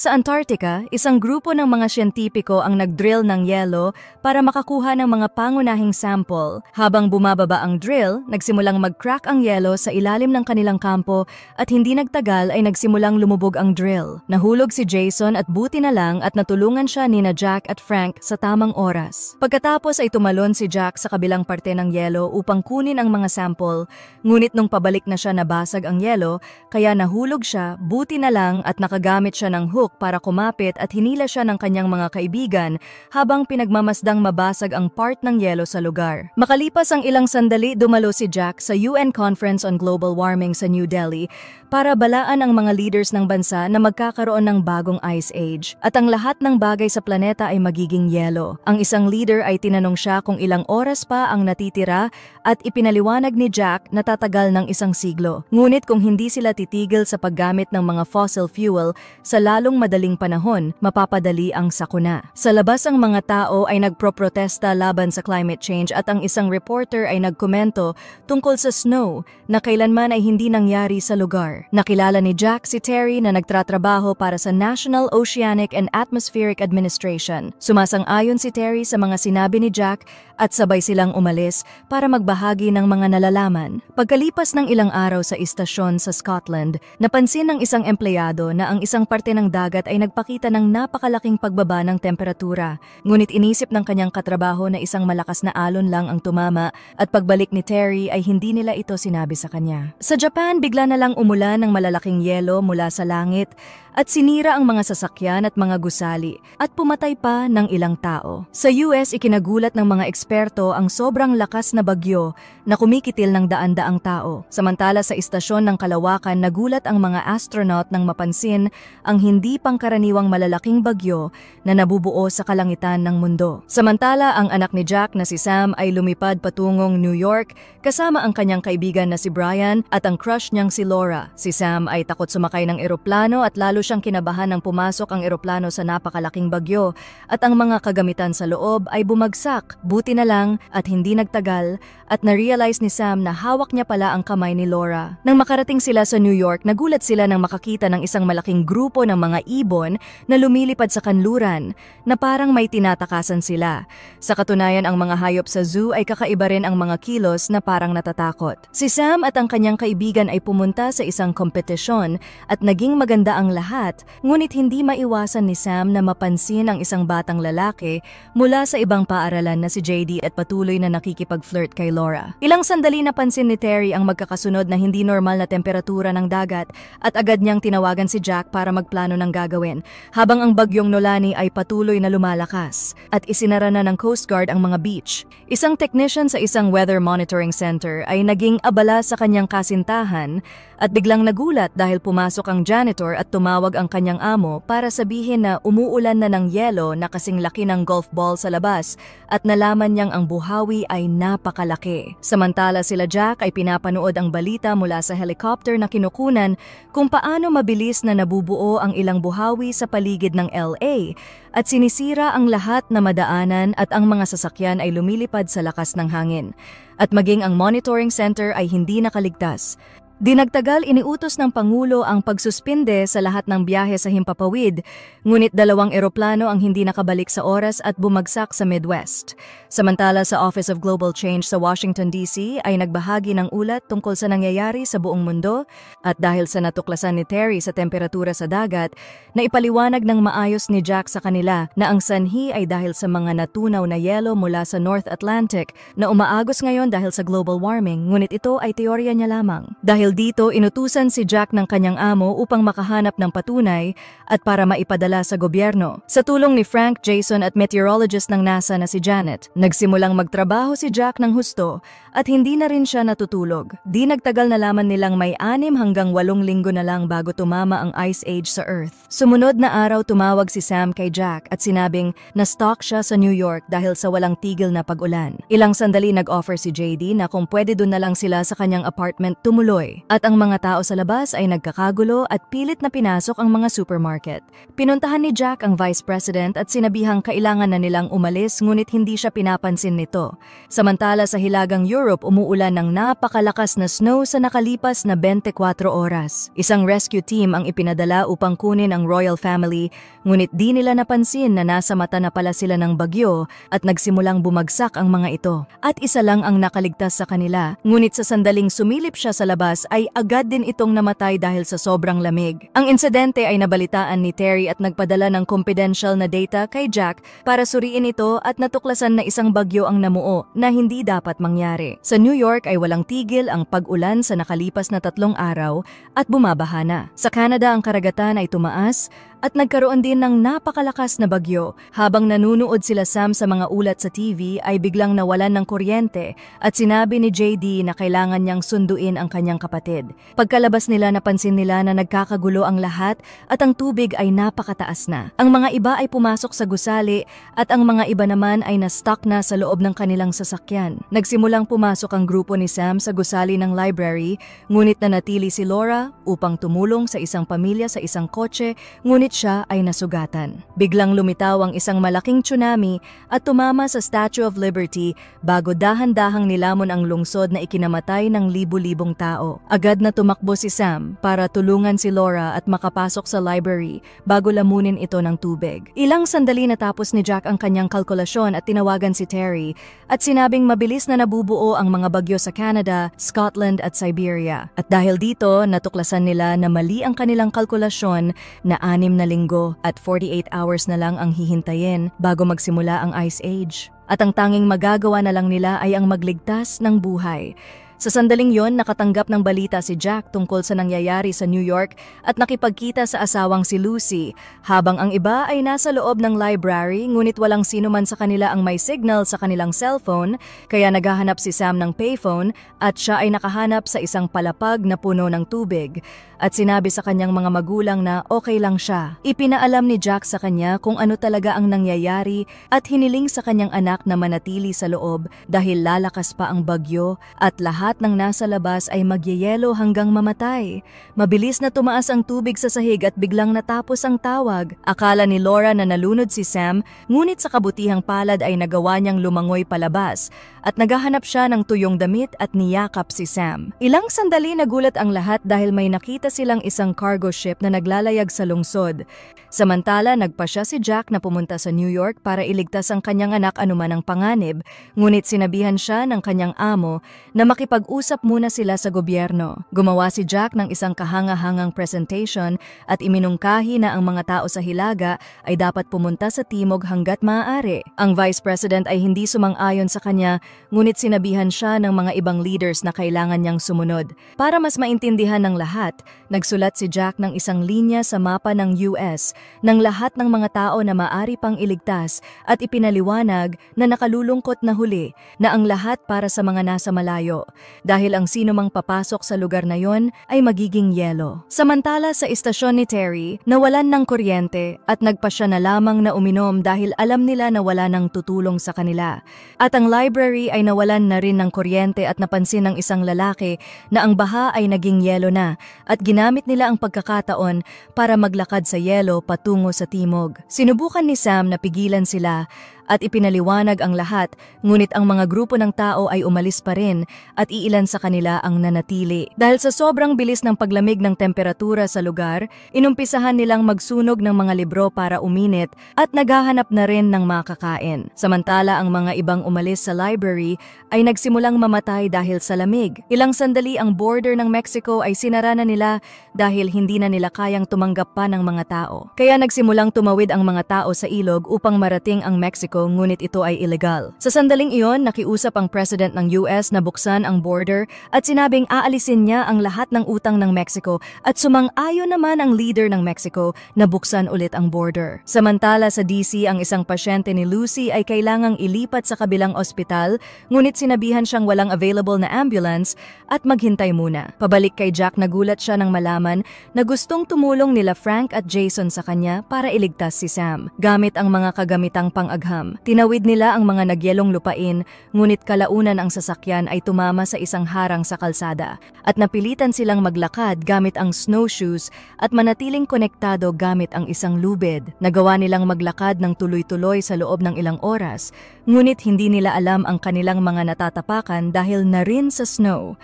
Sa Antarctica, isang grupo ng mga siyentipiko ang nag-drill ng yelo para makakuha ng mga pangunahing sample. Habang bumababa ang drill, nagsimulang mag-crack ang yelo sa ilalim ng kanilang kampo at hindi nagtagal ay nagsimulang lumubog ang drill. Nahulog si Jason at buti na lang at natulungan siya nina Jack at Frank sa tamang oras. Pagkatapos ay tumalon si Jack sa kabilang parte ng yelo upang kunin ang mga sample, ngunit nung pabalik na siya nabasag ang yelo, kaya nahulog siya, buti na lang at nakagamit siya ng hook para kumapit at hinila siya ng kanyang mga kaibigan habang pinagmamasdang mabasag ang part ng yelo sa lugar. Makalipas ang ilang sandali, dumalo si Jack sa UN Conference on Global Warming sa New Delhi para balaan ang mga leaders ng bansa na magkakaroon ng bagong ice age at ang lahat ng bagay sa planeta ay magiging yelo. Ang isang leader ay tinanong siya kung ilang oras pa ang natitira at ipinaliwanag ni Jack na tatagal ng isang siglo. Ngunit kung hindi sila titigil sa paggamit ng mga fossil fuel sa lalong madaling panahon, mapapadali ang sakuna. Sa labas ang mga tao ay nagproprotesta laban sa climate change at ang isang reporter ay nagkomento tungkol sa snow na kailanman ay hindi nangyari sa lugar. Nakilala ni Jack si Terry na nagtratrabaho para sa National Oceanic and Atmospheric Administration. Sumasang-ayon si Terry sa mga sinabi ni Jack at sabay silang umalis para magbahagi ng mga nalalaman. Pagkalipas ng ilang araw sa istasyon sa Scotland, napansin ng isang empleyado na ang isang parte ng dagat ay nagpakita ng napakalaking pagbaba ng temperatura. Ngunit inisip ng kanyang katrabaho na isang malakas na alon lang ang tumama at pagbalik ni Terry ay hindi nila ito sinabi sa kanya. Sa Japan, bigla na lang umulan ng malalaking yelo mula sa langit at sinira ang mga sasakyan at mga gusali at pumatay pa ng ilang tao. Sa US, ikinagulat ng mga eksperto ang sobrang lakas na bagyo na kumikitil ng daan-daang tao. Samantala sa istasyon ng kalawakan, nagulat ang mga astronaut nang mapansin ang hindi pangkaraniwang malalaking bagyo na nabubuo sa kalangitan ng mundo. Samantala, ang anak ni Jack na si Sam ay lumipad patungong New York kasama ang kanyang kaibigan na si Brian at ang crush niyang si Laura. Si Sam ay takot sumakay ng eroplano at lalo siyang kinabahan nang pumasok ang eroplano sa napakalaking bagyo at ang mga kagamitan sa loob ay bumagsak. Buti na lang at hindi nagtagal at na-realize ni Sam na hawak niya pala ang kamay ni Laura. Nang makarating sila sa New York, nagulat sila nang makakita ng isang malaking grupo ng mga ibon na lumilipad sa kanluran na parang may tinatakasan sila. Sa katunayan, ang mga hayop sa zoo ay kakaiba rin ang mga kilos na parang natatakot. Si Sam at ang kanyang kaibigan ay pumunta sa isang kompetisyon at naging maganda ang lahat, ngunit hindi maiwasan ni Sam na mapansin ang isang batang lalaki mula sa ibang paaralan na si JD at patuloy na nakikipag-flirt kay Laura. Ilang sandali napansin ni Terry ang magkakasunod na hindi normal na temperatura ng dagat at agad niyang tinawagan si Jack para magplano ng gagawin, habang ang bagyong Nolani ay patuloy na lumalakas at isinara na ng Coast Guard ang mga beach. Isang technician sa isang weather monitoring center ay naging abala sa kanyang kasintahan at biglang nagulat dahil pumasok ang janitor at tumawag ang kanyang amo para sabihin na umuulan na ng yelo na kasing laki ng golf ball sa labas at nalaman niyang ang buhawi ay napakalaki. Samantala sila Jack ay pinapanood ang balita mula sa helicopter na kinukunan kung paano mabilis na nabubuo ang ilang buhawi sa paligid ng LA at sinisira ang lahat na madaanan at ang mga sasakyan ay lumilipad sa lakas ng hangin. At maging ang monitoring center ay hindi nakaligtas. Dinagtagal, iniutos ng Pangulo ang pagsuspinde sa lahat ng biyahe sa himpapawid, ngunit 2 eroplano ang hindi nakabalik sa oras at bumagsak sa Midwest. Samantala sa Office of Global Change sa Washington, D.C. ay nagbahagi ng ulat tungkol sa nangyayari sa buong mundo at dahil sa natuklasan ni Terry sa temperatura sa dagat, na ipaliwanag ng maayos ni Jack sa kanila na ang sanhi ay dahil sa mga natunaw na yelo mula sa North Atlantic na umaagos ngayon dahil sa global warming, ngunit ito ay teorya niya lamang. Dahil dito, inutusan si Jack ng kanyang amo upang makahanap ng patunay at para maipadala sa gobyerno. Sa tulong ni Frank, Jason at meteorologist ng NASA na si Janet, nagsimulang magtrabaho si Jack ng husto at hindi na rin siya natutulog. Di nagtagal nalaman nilang may 6 hanggang 8 linggo na lang bago tumama ang ice age sa Earth. Sumunod na araw, tumawag si Sam kay Jack at sinabing na-stuck siya sa New York dahil sa walang tigil na pag-ulan. Ilang sandali nag-offer si JD na kung pwede doon na lang sila sa kanyang apartment tumuloy. Terry. At ang mga tao sa labas ay nagkakagulo at pilit na pinasok ang mga supermarket. Pinuntahan ni Jack ang Vice President at sinabihang kailangan na nilang umalis ngunit hindi siya pinapansin nito. Samantala sa hilagang Europe umuulan ng napakalakas na snow sa nakalipas na 24 oras. Isang rescue team ang ipinadala upang kunin ang royal family ngunit di nila napansin na nasa mata na pala sila ng bagyo at nagsimulang bumagsak ang mga ito. At isa lang ang nakaligtas sa kanila, ngunit sa sandaling sumilip siya sa labas ay agad din itong namatay dahil sa sobrang lamig. Ang insidente ay nabalitaan ni Terry at nagpadala ng confidential na data kay Jack para suriin ito at natuklasan na isang bagyo ang namuo na hindi dapat mangyari. Sa New York ay walang tigil ang pag-ulan sa nakalipas na 3 araw at bumabaha na. Sa Canada ang karagatan ay tumaas at nagkaroon din ng napakalakas na bagyo. Habang nanunood sila Sam sa mga ulat sa TV ay biglang nawalan ng kuryente at sinabi ni JD na kailangan niyang sunduin ang kanyang kapatid. Pagkalabas nila napansin nila na nagkakagulo ang lahat at ang tubig ay napakataas na. Ang mga iba ay pumasok sa gusali at ang mga iba naman ay na-stuck na sa loob ng kanilang sasakyan. Nagsimulang pumasok ang grupo ni Sam sa gusali ng library ngunit nanatili si Laura upang tumulong sa isang pamilya sa isang kotse ngunit siya ay nasugatan. Biglang lumitaw ang isang malaking tsunami at tumama sa Statue of Liberty bago dahan-dahang nilamon ang lungsod na ikinamatay ng libu-libong tao. Agad na tumakbo si Sam para tulungan si Laura at makapasok sa library bago lamunin ito ng tubig. Ilang sandali natapos ni Jack ang kanyang kalkulasyon at tinawagan si Terry at sinabing mabilis na nabubuo ang mga bagyo sa Canada, Scotland at Siberia. At dahil dito, natuklasan nila na mali ang kanilang kalkulasyon na 6 na linggo at 48 hours na lang ang hihintayin bago magsimula ang Ice Age. At ang tanging magagawa na lang nila ay ang magligtas ng buhay. Sa sandaling yon, nakatanggap ng balita si Jack tungkol sa nangyayari sa New York at nakipagkita sa asawang si Lucy, habang ang iba ay nasa loob ng library ngunit walang sino man sa kanila ang may signal sa kanilang cellphone, kaya naghahanap si Sam ng payphone at siya ay nakahanap sa isang palapag na puno ng tubig at sinabi sa kanyang mga magulang na okay lang siya. Ipinaalam ni Jack sa kanya kung ano talaga ang nangyayari at hiniling sa kanyang anak na manatili sa loob dahil lalakas pa ang bagyo at lahat ng nasa labas ay magyeyelo hanggang mamatay. Mabilis na tumaas ang tubig sa sahig at biglang natapos ang tawag. Akala ni Laura na nalunod si Sam, ngunit sa kabutihang palad ay nagawa niyang lumangoy palabas at naghahanap siya ng tuyong damit at niyakap si Sam. Ilang sandali nagulat ang lahat dahil may nakita silang isang cargo ship na naglalayag sa lungsod. Samantala, nagpasya si Jack na pumunta sa New York para iligtas ang kanyang anak anuman ang panganib, ngunit sinabihan siya ng kanyang amo na makipag-usap muna sila sa gobyerno. Gumawa si Jack ng isang kahanga-hangang presentation at iminungkahi na ang mga tao sa Hilaga ay dapat pumunta sa timog hanggat maaari. Ang Vice President ay hindi sumang-ayon sa kanya, ngunit sinabihan siya ng mga ibang leaders na kailangan niyang sumunod. Para mas maintindihan ng lahat, nagsulat si Jack ng isang linya sa mapa ng US ng lahat ng mga tao na maaari pang iligtas at ipinaliwanag na nakalulungkot na huli na ang lahat para sa mga nasa malayo dahil ang sino mang papasok sa lugar na yon ay magiging yelo. Samantala sa istasyon ni Terry, nawalan ng kuryente at nagpa siya na lamang na uminom dahil alam nila na wala nang tutulong sa kanila. At ang library ay nawalan na rin ng kuryente at napansin ng isang lalaki na ang baha ay naging yelo na at ginamit nila ang pagkakataon para maglakad sa yelo patungo sa timog. Sinubukan ni Sam na pigilan sila at ipinaliwanag ang lahat, ngunit ang mga grupo ng tao ay umalis pa rin at iilan sa kanila ang nanatili. Dahil sa sobrang bilis ng paglamig ng temperatura sa lugar, inumpisahan nilang magsunog ng mga libro para uminit at naghahanap na rin ng makakain. Samantala ang mga ibang umalis sa library ay nagsimulang mamatay dahil sa lamig. Ilang sandali ang border ng Mexico ay sinara na nila dahil hindi na nila kayang tumanggap pa ng mga tao. Kaya nagsimulang tumawid ang mga tao sa ilog upang marating ang Mexico, ngunit ito ay illegal. Sa sandaling iyon, nakiusap ang President ng US na buksan ang border at sinabing aalisin niya ang lahat ng utang ng Mexico at sumang-ayon naman ang leader ng Mexico na buksan ulit ang border. Samantala sa DC, ang isang pasyente ni Lucy ay kailangang ilipat sa kabilang ospital, ngunit sinabihan siyang walang available na ambulance at maghintay muna. Pabalik kay Jack, nagulat siya nang malaman na gustong tumulong nila Frank at Jason sa kanya para iligtas si Sam gamit ang mga kagamitang pang-agham. Sam. Tinawid nila ang mga nagyelong lupain, ngunit kalaunan ang sasakyan ay tumama sa isang harang sa kalsada at napilitan silang maglakad gamit ang snowshoes at manatiling konektado gamit ang isang lubid. Nagawa nilang maglakad ng tuloy-tuloy sa loob ng ilang oras, ngunit hindi nila alam ang kanilang mga natatapakan dahil na rin sa snow.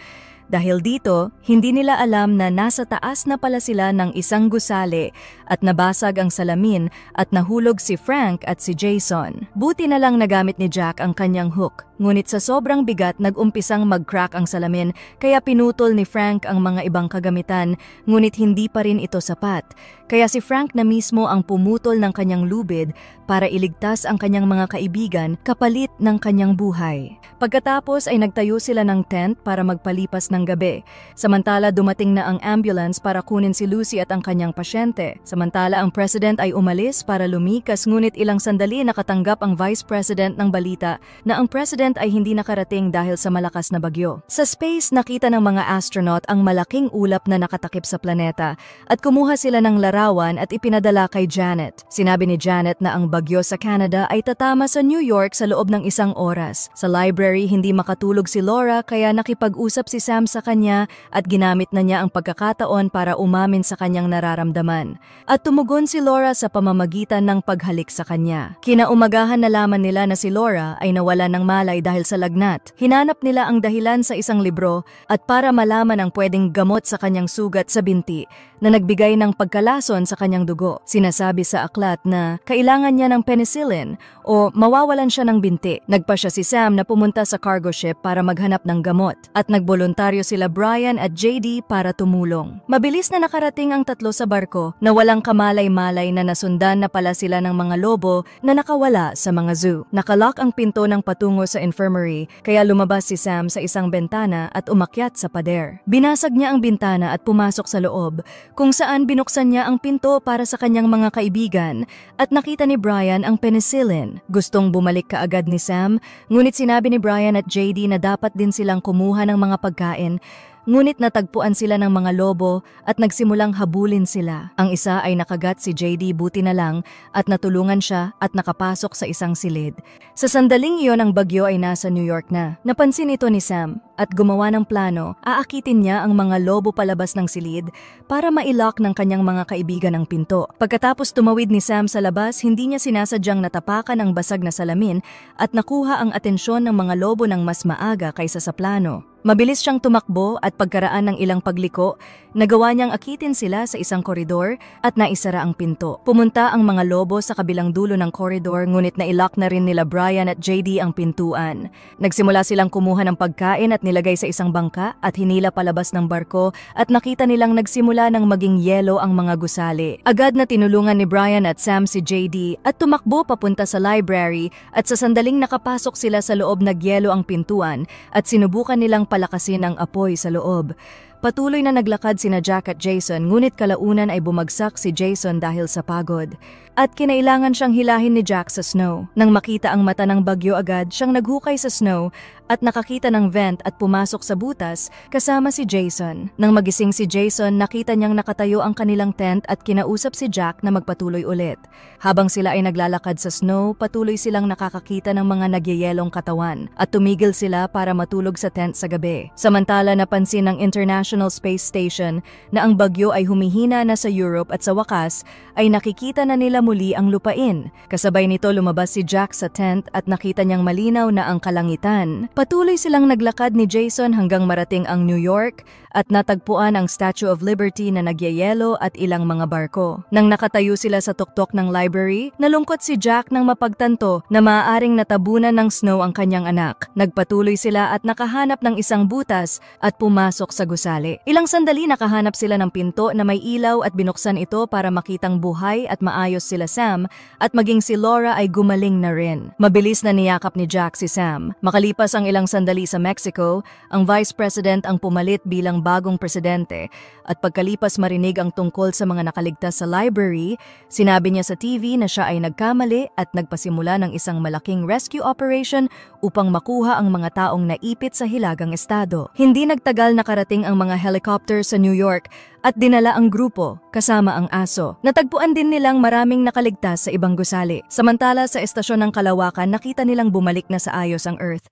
Dahil dito, hindi nila alam na nasa taas na pala sila ng isang gusali at nabasag ang salamin at nahulog si Frank at si Jason. Buti na lang nagamit ni Jack ang kanyang hook, ngunit sa sobrang bigat nag-umpisang mag-crack ang salamin kaya pinutol ni Frank ang mga ibang kagamitan, ngunit hindi pa rin ito sapat. Kaya si Frank na mismo ang pumutol ng kanyang lubid para iligtas ang kanyang mga kaibigan kapalit ng kanyang buhay. Pagkatapos ay nagtayo sila ng tent para magpalipas ng gabi. Samantala dumating na ang ambulance para kunin si Lucy at ang kanyang pasyente. Samantala ang president ay umalis para lumikas, ngunit ilang sandali nakatanggap ang vice president ng balita na ang president ay hindi nakarating dahil sa malakas na bagyo. Sa space nakita ng mga astronaut ang malaking ulap na nakatakip sa planeta at kumuha sila ng larawan at ipinadala kay Janet. Sinabi ni Janet na ang bagyo sa Canada ay tatama sa New York sa loob ng isang oras. Sa library hindi makatulog si Laura kaya nakipag-usap si Sam sa kanya at ginamit na niya ang pagkakataon para umamin sa kanyang nararamdaman. At tumugon si Laura sa pamamagitan ng paghalik sa kanya. Kinaumagahan nalaman nila na si Laura ay nawala ng malay dahil sa lagnat. Hinanap nila ang dahilan sa isang libro at para malaman ang pwedeng gamot sa kanyang sugat sa binti na nagbigay ng pagkalason sa kanyang dugo. Sinasabi sa aklat na kailangan niya ng penicillin o mawawalan siya ng binti. Nagpa siya si Sam na pumunta sa cargo ship para maghanap ng gamot at nagboluntaryo sila Brian at JD para tumulong. Mabilis na nakarating ang tatlo sa barko na walang kamalay-malay na nasundan na pala sila ng mga lobo na nakawala sa mga zoo. Nakalock ang pinto ng patungo sa infirmary kaya lumabas si Sam sa isang bintana at umakyat sa pader. Binasag niya ang bintana at pumasok sa loob kung saan binuksan niya ang pinto para sa kanyang mga kaibigan at nakita ni Brian ang penicillin. Gustong bumalik kaagad ni Sam, ngunit sinabi ni Brian at JD na dapat din silang kumuha ng mga pagkain. Ngunit natagpuan sila ng mga lobo at nagsimulang habulin sila. Ang isa ay nakagat si JD, buti na lang, at natulungan siya at nakapasok sa isang silid. Sa sandaling iyon ang bagyo ay nasa New York na. Napansin ito ni Sam at gumawa ng plano, aakitin niya ang mga lobo palabas ng silid para mailock ng kanyang mga kaibigan ang pinto. Pagkatapos tumawid ni Sam sa labas, hindi niya sinasadyang natapakan ang basag na salamin at nakuha ang atensyon ng mga lobo ng mas maaga kaysa sa plano. Mabilis siyang tumakbo at pagkaraan ng ilang pagliko, nagawa niyang akitin sila sa isang koridor at naisara ang pinto. Pumunta ang mga lobo sa kabilang dulo ng koridor, ngunit nailock na rin nila Brian at JD ang pintuan. Nagsimula silang kumuha ng pagkain at nilagay sa isang bangka at hinila palabas ng barko at nakita nilang nagsimula ng maging yelo ang mga gusali. Agad na tinulungan ni Brian at Sam si JD at tumakbo papunta sa library at sa sandaling nakapasok sila sa loob, nagyelo ang pintuan at sinubukan nilang palakasin ang apoy sa loob. Patuloy na naglakad sina Jack at Jason, ngunit kalaunan ay bumagsak si Jason dahil sa pagod. At kinailangan siyang hilahin ni Jack sa snow. Nang makita ang mata ng bagyo, agad siyang naghukay sa snow at nakakita ng vent at pumasok sa butas kasama si Jason. Nang magising si Jason, nakita niyang nakatayo ang kanilang tent at kinausap si Jack na magpatuloy ulit. Habang sila ay naglalakad sa snow, patuloy silang nakakakita ng mga nagyayelong katawan at tumigil sila para matulog sa tent sa gabi. Samantala napansin ng International Space Station na ang bagyo ay humihina na sa Europe at sa wakas ay nakikita na nila muli ang lupain. Kasabay nito lumabas si Jack sa tent at nakita niyang malinaw na ang kalangitan. Patuloy silang naglakad ni Jason hanggang marating ang New York at natagpuan ang Statue of Liberty na nagyayelo at ilang mga barko. Nang nakatayo sila sa tuktok ng library, nalungkot si Jack nang mapagtanto na maaaring natabunan ng snow ang kanyang anak. Nagpatuloy sila at nakahanap ng isang butas at pumasok sa gusali. Ilang sandali nakahanap sila ng pinto na may ilaw at binuksan ito para makitang buhay at maayos sila Sam at maging si Laura ay gumaling na rin. Mabilis na niyakap ni Jack si Sam. Makalipas ang ilang sandali sa Mexico, ang Vice President ang pumalit bilang bagong presidente at pagkalipas marinig ang tungkol sa mga nakaligtas sa library, sinabi niya sa TV na siya ay nagkamali at nagpasimula ng isang malaking rescue operation upang makuha ang mga taong naipit sa Hilagang Estado. Hindi nagtagal nakarating ang mga helicopter sa New York at dinala ang grupo kasama ang aso. Natagpuan din nilang maraming nakaligtas sa ibang gusali. Samantala sa estasyon ng Kalawakan, nakita nilang bumalik na sa ayos ang Earth.